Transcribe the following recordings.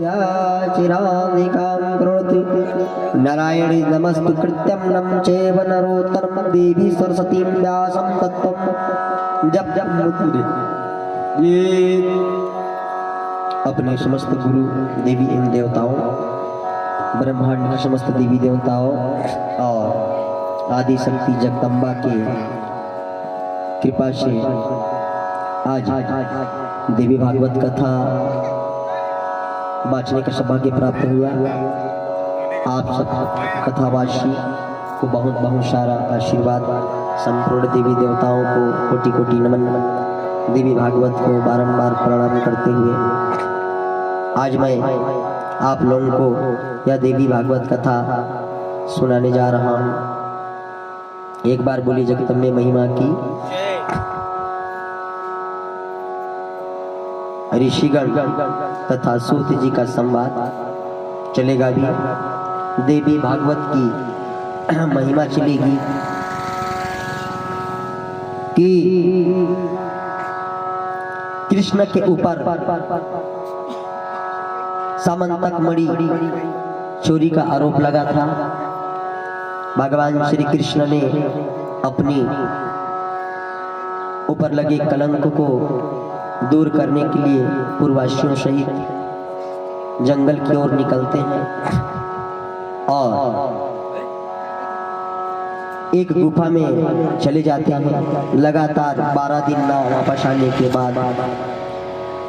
चिराधिकां करोति नारायणी नमस्तु कृत्यं नम चैव नरोत्तमं देवी सरस्वतीं व्यासं तत्त्वं जप जप मुकुदे। ये अपने समस्त गुरु देवी एवं देवताओं, ब्रह्मांड के समस्त देवी देवताओं और आदि शक्ति जगदम्बा के कृपा से आज देवी भागवत कथा बाँचने का सौभाग्य प्राप्त हुआ। आप सब कथावासी को बहुत बहुत सारा आशीर्वाद। संपूर्ण देवी देवताओं को कोटि कोटि नमन। देवी भागवत को बारंबार प्रणाम करते हुए आज मैं आप लोगों को यह देवी भागवत कथा सुनाने जा रहा हूँ। एक बार बोली जगदम्बे महिमा की। ऋषिगण तथा सूत जी का संवाद चलेगा भी। देवी भागवत की महिमा चलेगी कि कृष्ण के ऊपर सामंतक मणि चोरी का आरोप लगा था। भगवान श्री कृष्ण ने अपनी ऊपर लगे कलंक को दूर करने के लिए पूर्ववासियों सहित जंगल की ओर निकलते हैं और एक गुफा में चले जाते हैं। लगातार 12 दिन ना वापस आने के बाद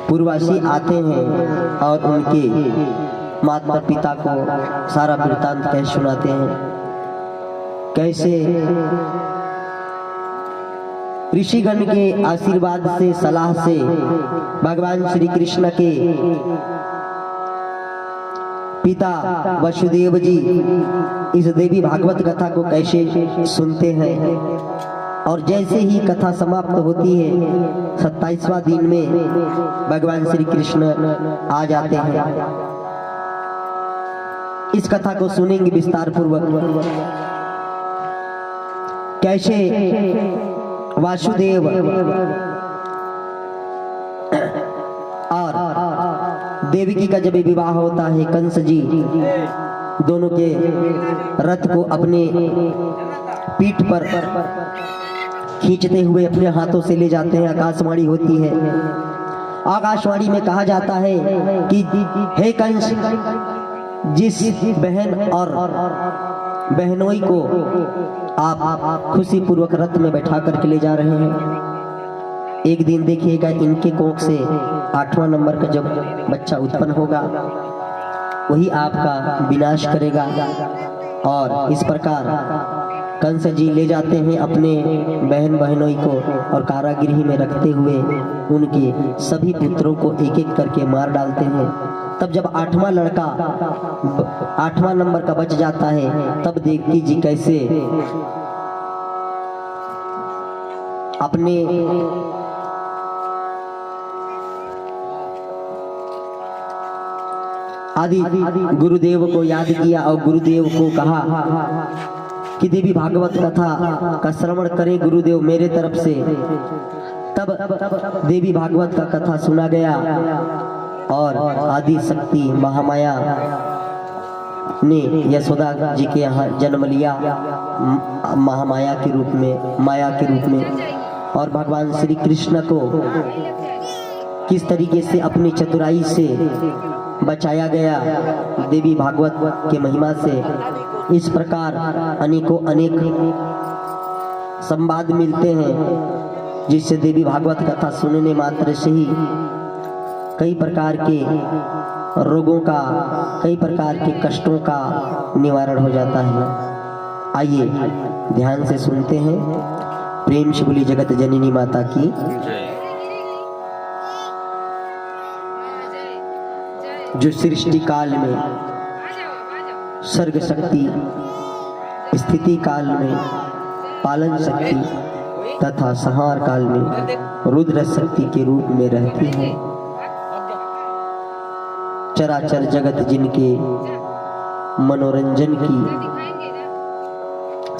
पूर्ववासी आते हैं और उनके माता पिता को सारा वृत्तांत कह सुनाते हैं। कैसे ऋषिगण के आशीर्वाद से, सलाह से भगवान श्री कृष्ण के पिता वसुदेव जी इस देवी भागवत कथा को कैसे सुनते हैं और जैसे ही कथा समाप्त होती है 27वां दिन में भगवान श्री कृष्ण आ जाते हैं। इस कथा को सुनेंगे विस्तार पूर्वक। कैसे वासुदेव और देवकी का जब विवाह होता है, कंस जी दोनों के रथ को अपने पीठ पर खींचते हुए अपने हाथों से ले जाते हैं। आकाशवाणी होती है। आकाशवाणी में कहा जाता है कि हे कंस, जिस बहन और बहनोई को आप खुशी पूर्वक रथ में बैठा करके ले जा रहे हैं, एक दिन देखिएगा इनके कोख से 8वां नंबर का जब बच्चा उत्पन्न होगा वही आपका विनाश करेगा। और इस प्रकार कंस जी ले जाते हैं अपने बहन बहनोई को और कारागृह में रखते हुए उनके सभी पुत्रों को एक एक करके मार डालते हैं। तब जब 8वां लड़का 8वां नंबर का बच जाता है, तब देवकी जी कैसे अपने आदि गुरुदेव को याद किया और गुरुदेव को कहा कि देवी भागवत कथा का श्रवण करें गुरुदेव मेरे तरफ से। तब देवी भागवत का कथा सुना गया और आदि शक्ति महामाया ने यशोदा जी के यहाँ जन्म लिया, महामाया के रूप में, माया के रूप में। और भगवान श्री कृष्ण को किस तरीके से अपनी चतुराई से बचाया गया देवी भागवत के महिमा से। इस प्रकार अनेकों अनेक संवाद मिलते हैं जिससे देवी भागवत कथा सुनने मात्र से ही कई प्रकार के रोगों का, कई प्रकार के कष्टों का निवारण हो जाता है। आइए ध्यान से सुनते हैं। प्रेम से बोली जगत जननी माता की। जो सृष्टि काल में सर्ग शक्ति, स्थिति काल में पालन शक्ति तथा संहार काल में रुद्र शक्ति के रूप में रहती है। चराचर जगत जिनके मनोरंजन की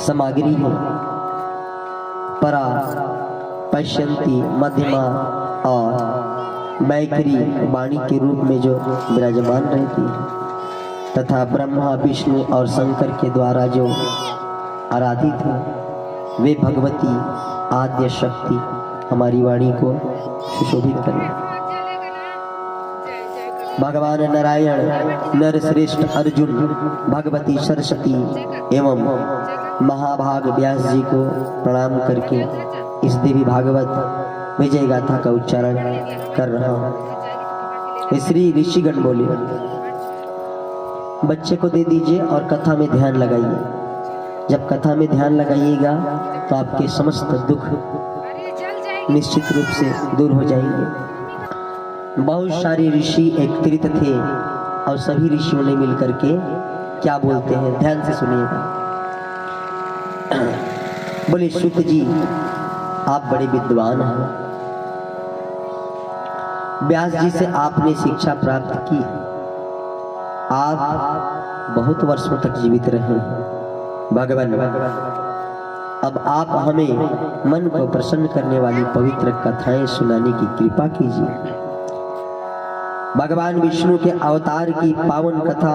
सामग्री है, परा, पश्यंती, मध्यमा और मैथिली वाणी के रूप में जो विराजमान रहती है तथा ब्रह्मा विष्णु और शंकर के द्वारा जो आराधित है वे भगवती आद्य शक्ति हमारी वाणी को सुशोभित करें। भगवान नारायण नर श्रेष्ठ अर्जुन भगवती सरस्वती एवं महाभाग व्यास जी को प्रणाम करके इस देवी भागवत विजय गाथा का उच्चारण कर रहा हूँ। श्री ऋषिगण बोले, बच्चे को दे दीजिए और कथा में ध्यान लगाइए। जब कथा में ध्यान लगाइएगा तो आपके समस्त दुख निश्चित रूप से दूर हो जाएंगे। बहुत सारे ऋषि एकत्रित थे और सभी ऋषियों ने मिलकर के क्या बोलते हैं, ध्यान से सुनिएगा। बोले, सूत जी आप बड़े विद्वान हैं, व्यास जी से आपने शिक्षा प्राप्त की, आप बहुत वर्षों तक जीवित रहे भगवान। अब आप हमें मन को प्रसन्न करने वाली पवित्र कथाएं सुनाने की कृपा कीजिए। भगवान विष्णु के अवतार की पावन कथा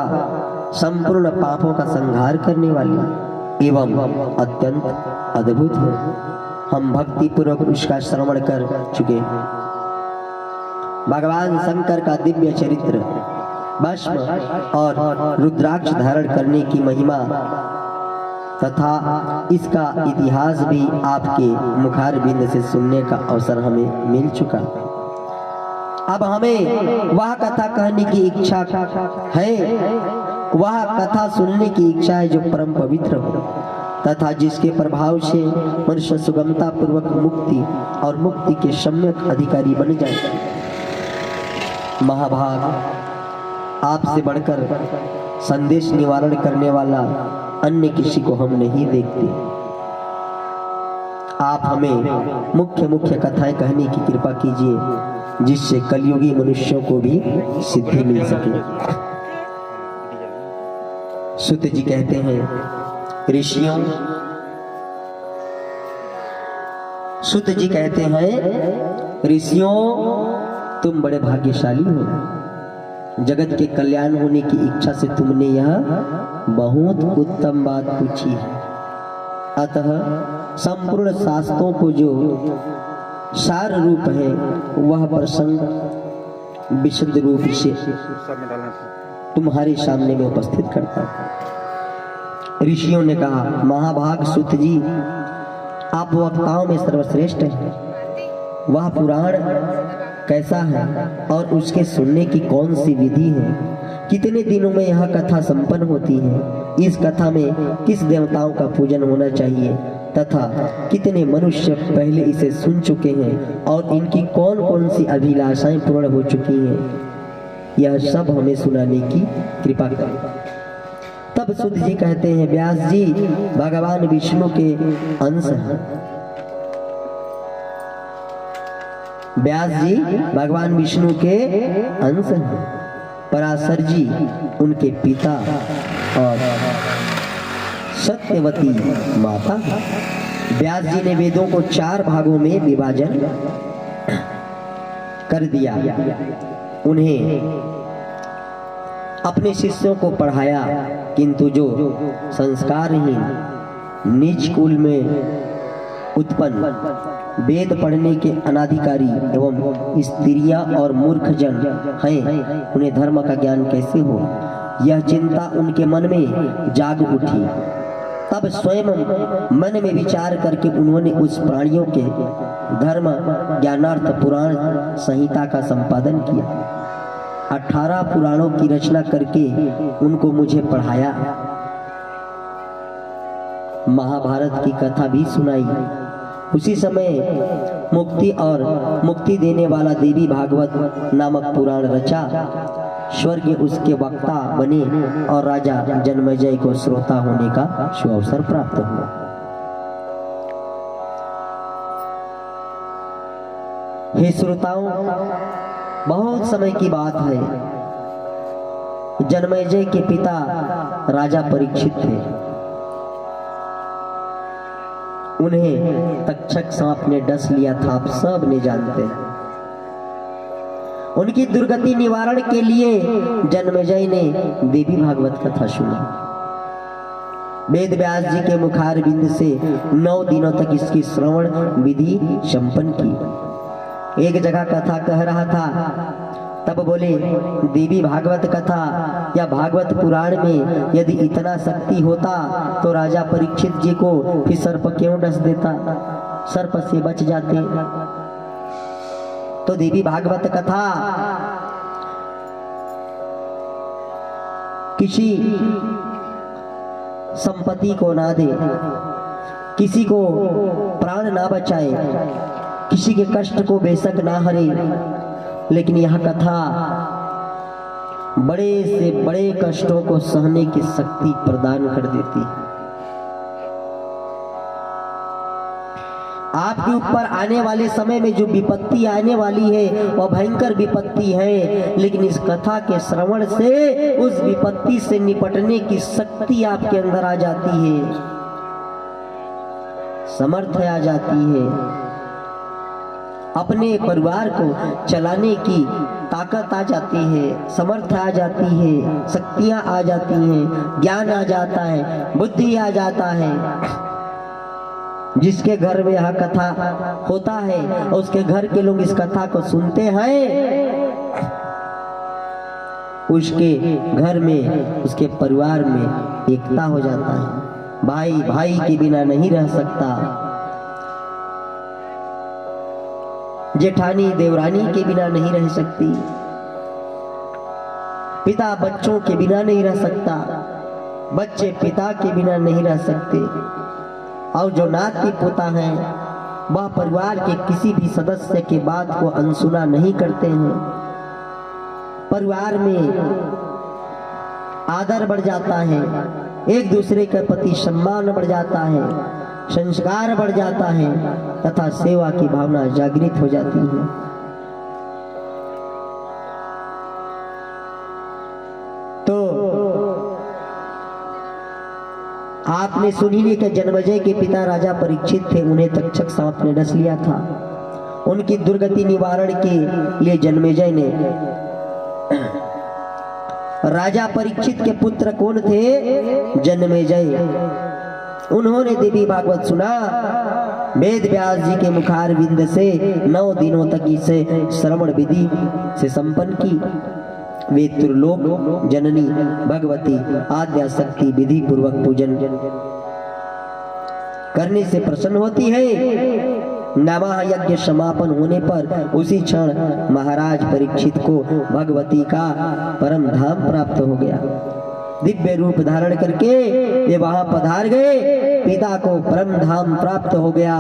संपूर्ण पापों का संहार करने वाली एवं अत्यंत अद्भुत है। हम भक्ति पूर्वक उसका श्रवण कर चुके हैं। भगवान शंकर का दिव्य चरित्र, भस्म और रुद्राक्ष धारण करने की महिमा तथा इसका इतिहास भी आपके मुखारबिंद से सुनने का अवसर हमें मिल चुका। अब हमें वह कथा कहने की इच्छा है, वह कथा सुनने की इच्छा है जो परम पवित्र हो तथा जिसके प्रभाव से मनुष्य सुगमता पूर्वक मुक्ति और मुक्ति के सम्यक अधिकारी बन जाए। महाभाग, आपसे बढ़कर संदेश निवारण करने वाला अन्य किसी को हम नहीं देखते। आप हमें मुख्य मुख्य कथाएं कहने की कृपा कीजिए जिससे कलयुगी मनुष्यों को भी सिद्धि मिल सके। सूत जी कहते हैं, ऋषियों, सूत जी कहते हैं, ऋषियों तुम बड़े भाग्यशाली हो। जगत के कल्याण होने की इच्छा से तुमने यह बहुत उत्तम बात पूछी है। अतः संपूर्ण शास्त्रों को जो सार रूप है वह प्रसंग विशुद्ध रूप से तुम्हारे सामने में उपस्थित करता हूं। ऋषियों ने कहा, महाभाग सूत जी, आप वक्ताओं में सर्वश्रेष्ठ हैं। वह पुराण कैसा है और उसके सुनने की कौन सी विधि है? कितने दिनों में यह कथा संपन्न होती है? इस कथा में किस देवताओं का पूजन होना चाहिए तथा कितने मनुष्य पहले इसे सुन चुके हैं और इनकी कौन कौन सी अभिलाषाएं पूर्ण हो चुकी हैं? यह सब हमें सुनाने की कृपा करें। तब सूत जी कहते हैं, व्यास जी भगवान विष्णु के अंश हैं। व्यास जी भगवान विष्णु के अंश हैं। पराशर जी उनके पिता और सत्यवती माता। व्यास जी ने वेदों को 4 भागों में विभाजन कर दिया। उन्हें अपने शिष्यों को पढ़ाया, किंतु जो संस्कारहीन नीच कुल में उत्पन्न वेद पढ़ने के अनाधिकारी एवं स्त्रियां और मूर्ख जन हैं, उन्हें धर्म का ज्ञान कैसे हो? यह चिंता उनके मन में जाग उठी। तब स्वयं मन में विचार करके उन्होंने उस प्राणियों के धर्म ज्ञानार्थ पुराण संहिता का संपादन किया। 18 पुराणों की रचना करके उनको मुझे पढ़ाया। महाभारत की कथा भी सुनाई। उसी समय मुक्ति और मुक्ति देने वाला देवी भागवत नामक पुराण रचा। स्वर्ग उसके वक्ता बने और राजा जन्मेजय को श्रोता होने का सुअवसर प्राप्त हुआ। हे श्रोताओं, बहुत समय की बात है। जन्मेजय के पिता राजा परीक्षित थे। उन्हें तक्षक सांप ने डस लिया था, आप सब ने जानते हैं। उनकी दुर्गति निवारण के लिए जन्मेजय ने देवी भागवत कथा सुनी। वेद व्यास जी के मुखार बिंद से 9 दिनों तक इसकी श्रवण विधि संपन्न की। एक जगह कथा कह रहा था, तब बोले देवी भागवत कथा या भागवत पुराण में यदि इतना शक्ति होता तो राजा परीक्षित जी को फिर सर्प क्यों डस देता, सर्प से बच जाते। तो देवी भागवत कथा किसी संपत्ति को ना दे, किसी को प्राण ना बचाए, किसी के कष्ट को बेशक ना हरे, लेकिन यह कथा बड़े से बड़े कष्टों को सहने की शक्ति प्रदान कर देती है। आपके ऊपर आने वाले समय में जो विपत्ति आने वाली है वह भयंकर विपत्ति है, लेकिन इस कथा के श्रवण से उस विपत्ति से निपटने की शक्ति आपके अंदर आ जाती है, समर्थ आ जाती है, अपने परिवार को चलाने की ताकत आ जाती है, समर्थ आ जाती है, शक्तियां आ जाती हैं, ज्ञान आ जाता है, बुद्धि आ जाता है। जिसके घर में यह कथा होता है उसके घर के लोग इस कथा को सुनते हैं, उसके घर में, उसके परिवार में एकता हो जाता है। भाई भाई के बिना नहीं रह सकता, जेठानी देवरानी के बिना नहीं रह सकती, पिता बच्चों के बिना नहीं रह सकता, बच्चे पिता के बिना नहीं रह सकते, और जो नाती पोता है वह परिवार के किसी भी सदस्य के बात को अनसुना नहीं करते हैं। परिवार में आदर बढ़ जाता है, एक दूसरे के प्रति सम्मान बढ़ जाता है, संस्कार बढ़ जाता है तथा सेवा की भावना जागृत हो जाती है। तो आपने सुनी ली कि जन्मेजय के पिता राजा परीक्षित थे, उन्हें तक्षक सांप ने डस लिया था। उनकी दुर्गति निवारण के लिए जन्मेजय ने, राजा परीक्षित के पुत्र कौन थे? जन्मेजय। उन्होंने देवी भागवत सुना, वेद व्यास जी के मुखार बिंद से 9 दिनों तक इसे श्रवण विधि से संपन्न की। वे त्रिलोक जननी भगवती आद्या शक्ति विधि पूर्वक पूजन करने से प्रसन्न होती है। नवाह यज्ञ समापन होने पर उसी क्षण महाराज परीक्षित को भगवती का परम धाम प्राप्त हो गया। दिव्य रूप धारण करके ये वहां पधार गए, पिता को परम धाम प्राप्त हो गया।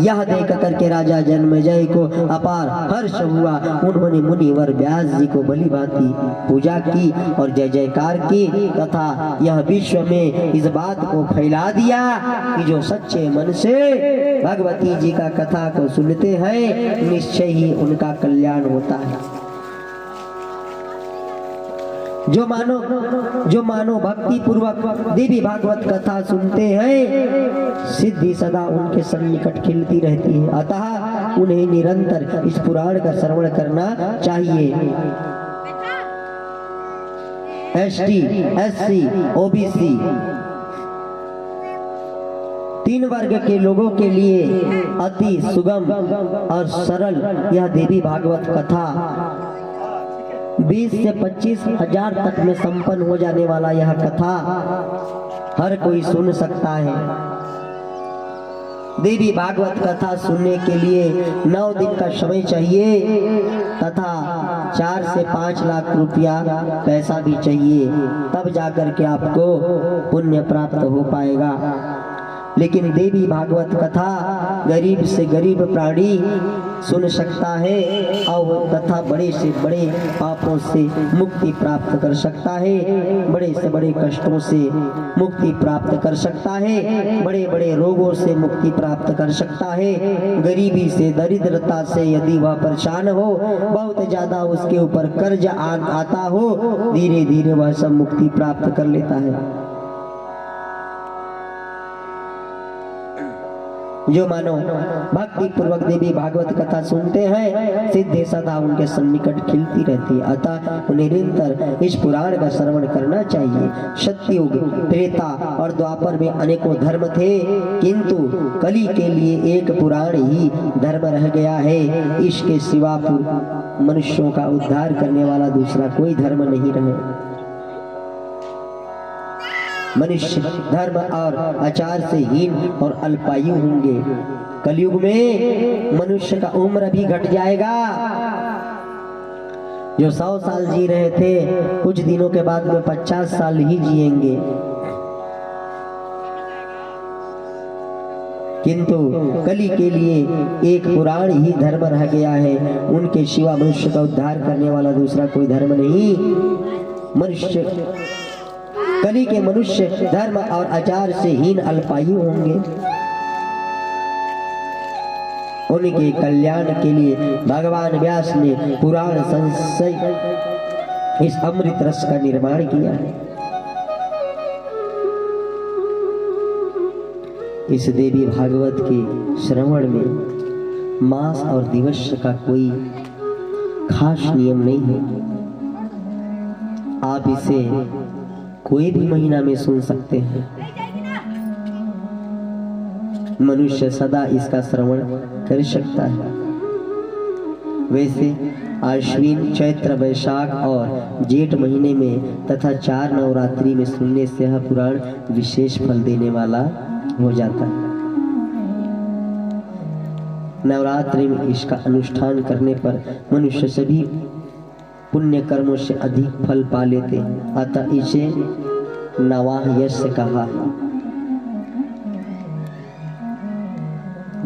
यह देख करके राजा जन्मेजय को अपार हर्ष हुआ। उन्होंने मुनिवर व्यास जी को भली भांति पूजा की और जय जयकार की तथा यह विश्व में इस बात को फैला दिया कि जो सच्चे मन से भगवती जी का कथा को सुनते हैं निश्चय ही उनका कल्याण होता है। जो मानो भक्ति पूर्वक देवी भागवत कथा सुनते हैं सिद्धि सदा उनके सन्निकट खिलती रहती है। अतः उन्हें निरंतर इस पुराण का श्रवण करना चाहिए। एसटी, एससी, ओबीसी 3 वर्ग के लोगों के लिए अति सुगम और सरल यह देवी भागवत कथा 20 से 25 हजार तक में संपन्न हो जाने वाला यह कथा हर कोई सुन सकता है। देवी भागवत कथा सुनने के लिए 9 दिन का समय चाहिए तथा 4 से 5 लाख रुपया पैसा भी चाहिए, तब जाकर के आपको पुण्य प्राप्त हो पाएगा। लेकिन देवी भागवत कथा गरीब से गरीब प्राणी सुन सकता है और तथा बड़े से बड़े पापों से मुक्ति प्राप्त कर सकता है, बड़े से बड़े कष्टों से मुक्ति प्राप्त कर सकता है, बड़े बड़े रोगों से मुक्ति प्राप्त कर सकता है। गरीबी से, दरिद्रता से यदि वह परेशान हो, बहुत ज्यादा उसके ऊपर कर्ज आता हो, धीरे धीरे वह सब मुक्ति प्राप्त कर लेता है। जो मानो भक्ति पूर्वक देवी भागवत कथा सुनते हैं, सिद्धि सदा उनके सन्निकट खिलती रहती है। अतः उन्हें निरंतर इस पुराण का श्रवण करना चाहिए। सत्ययुग, त्रेता और द्वापर में अनेकों धर्म थे, किंतु कली के लिए एक पुराण ही धर्म रह गया है। इसके सिवा मनुष्यों का उद्धार करने वाला दूसरा कोई धर्म नहीं रहे। मनुष्य धर्म और आचार से हीन और अल्पायु होंगे। कलयुग में मनुष्य का उम्र भी घट जाएगा। जो 100 साल जी रहे थे, कुछ दिनों के बाद में 50 साल ही जिएंगे। किंतु कली के लिए एक पुराण ही धर्म रह गया है। उनके सिवा मनुष्य का उद्धार करने वाला दूसरा कोई धर्म नहीं। कली के मनुष्य धर्म और आचार से हीन अल्पायु होंगे। उनके कल्याण के लिए भगवान व्यास ने पुराण संशय इस अमृत रस का निर्माण किया है। इस देवी भागवत के श्रवण में मास और दिवस का कोई खास नियम नहीं है। आप इसे कोई भी महीना में सुन सकते हैं। मनुष्य सदा इसका श्रवण कर सकता है। वैसे आश्विन, चैत्र, वैशाख और जेठ महीने में तथा 4 नवरात्रि में सुनने से यह पुराण विशेष फल देने वाला हो जाता है। नवरात्रि में इसका अनुष्ठान करने पर मनुष्य सभी पुण्य कर्मों से अधिक फल पा लेते हैं। अतः इसे नवाह यश कहा।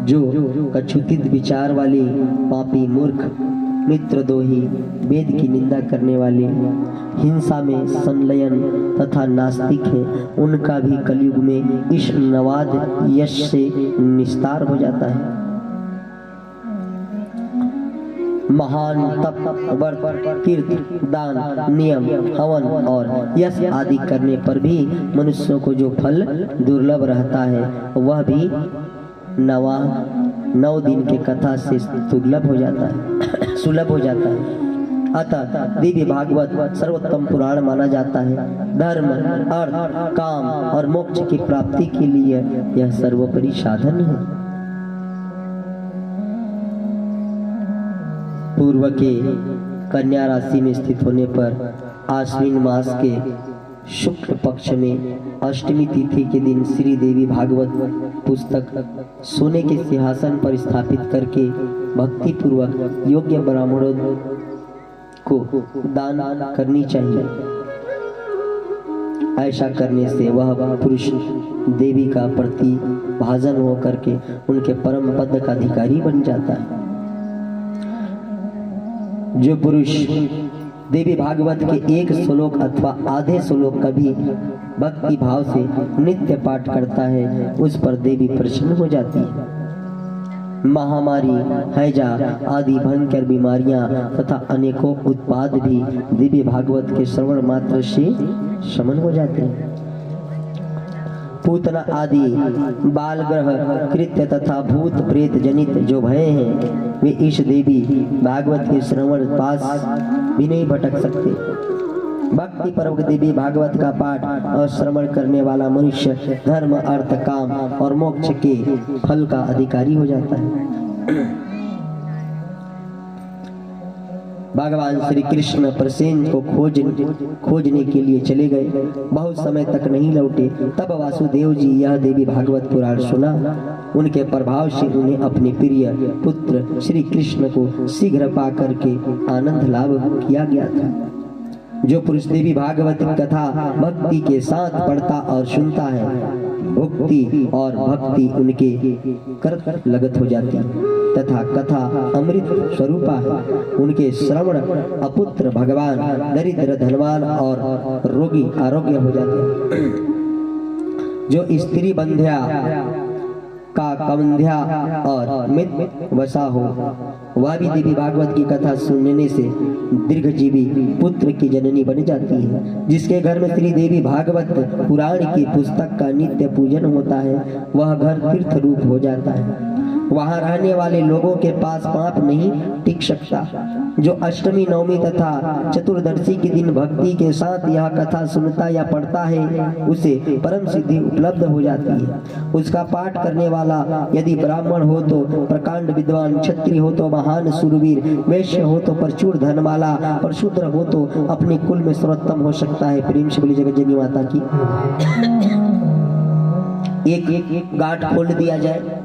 जो कछुतित विचार वाले पापी, मूर्ख, मित्रद्रोही, वेद की निंदा करने वाले, हिंसा में संलयन तथा नास्तिक है, उनका भी कलयुग में इस नवाद यश से निस्तार हो जाता है। महान तप, व्रत, तीर्थ, दान, नियम, हवन और यश आदि करने पर भी मनुष्यों को जो फल दुर्लभ रहता है, वह भी 9 दिन के कथा से दुर्लभ हो जाता है, सुलभ हो जाता है। अतः देवी भागवत सर्वोत्तम पुराण माना जाता है। धर्म, अर्थ, काम और मोक्ष की प्राप्ति के लिए यह सर्वोपरि साधन है। पूर्व के कन्या राशि में स्थित होने पर आश्विन मास के शुक्ल पक्ष में अष्टमी तिथि के दिन श्री देवी भागवत पुस्तक सोने के सिंहासन पर स्थापित करके भक्ति पूर्वक योग्य ब्राह्मणों को दान करनी चाहिए। ऐसा करने से वह पुरुष देवी का प्रतिभाजन होकर के उनके परम पद का अधिकारी बन जाता है। जो पुरुष देवी भागवत के एक श्लोक अथवा आधे श्लोक का भी भक्ति भाव से नित्य पाठ करता है, उस पर देवी प्रसन्न हो जाती है। महामारी, हैजा आदि भयंकर बीमारियां तथा अनेकों उत्पाद भी देवी भागवत के श्रवण मात्र से शमन हो जाते हैं। पूतना आदि बाल ग्रह, कृत्य तथा भूत प्रेत जनित जो भय हैं, वे इस देवी भागवत के श्रवण पास भी नहीं भटक सकते। भक्ति पर्वक देवी भागवत का पाठ और श्रवण करने वाला मनुष्य धर्म, अर्थ, काम और मोक्ष के फल का अधिकारी हो जाता है। भगवान श्री कृष्ण प्रसेन को खोजने के लिए चले गए। बहुत समय तक नहीं लौटे। तब वासुदेव जी यह देवी भागवत पुराण सुना। उनके प्रभाव से उन्हें अपने प्रिय पुत्र श्री कृष्ण को शीघ्र पा करके आनंद लाभ किया गया था। जो पुरुष देवी भागवत कथा भक्ति के साथ पढ़ता और सुनता है, भक्ति और भक्ति उनके कर लगत हो जाती है तथा कथा अमृत स्वरूपा है। उनके श्रवण अपुत्र भगवान, दरिद्र धनवान और रोगी आरोग्य हो जाते हैं। जो स्त्री बंध्या का कवंध्या और मित वसा हो, वह भी देवी भागवत की कथा सुनने से दीर्घजीवी पुत्र की जननी बन जाती है। जिसके घर में श्री देवी भागवत पुराण की पुस्तक का नित्य पूजन होता है वह घर तीर्थ रूप हो जाता है। वहां रहने वाले लोगों के पास पाप नहीं टिक सकता। जो अष्टमी नवमी तथा चतुर्दशी के दिन भक्ति के साथ यह कथा सुनता या पढ़ता है उसे परम सिद्धि उपलब्ध हो जाती है। उसका पाठ करने वाला यदि ब्राह्मण हो तो प्रकांड विद्वान, क्षत्रिय हो तो महान शूरवीर, वैश्य हो तो प्रचुर धनवाला और शूद्र हो तो अपने कुल में सर्वोत्तम हो सकता है। प्रेम से बोली जगत जननी माता की। एक गांठ खोल दिया जाए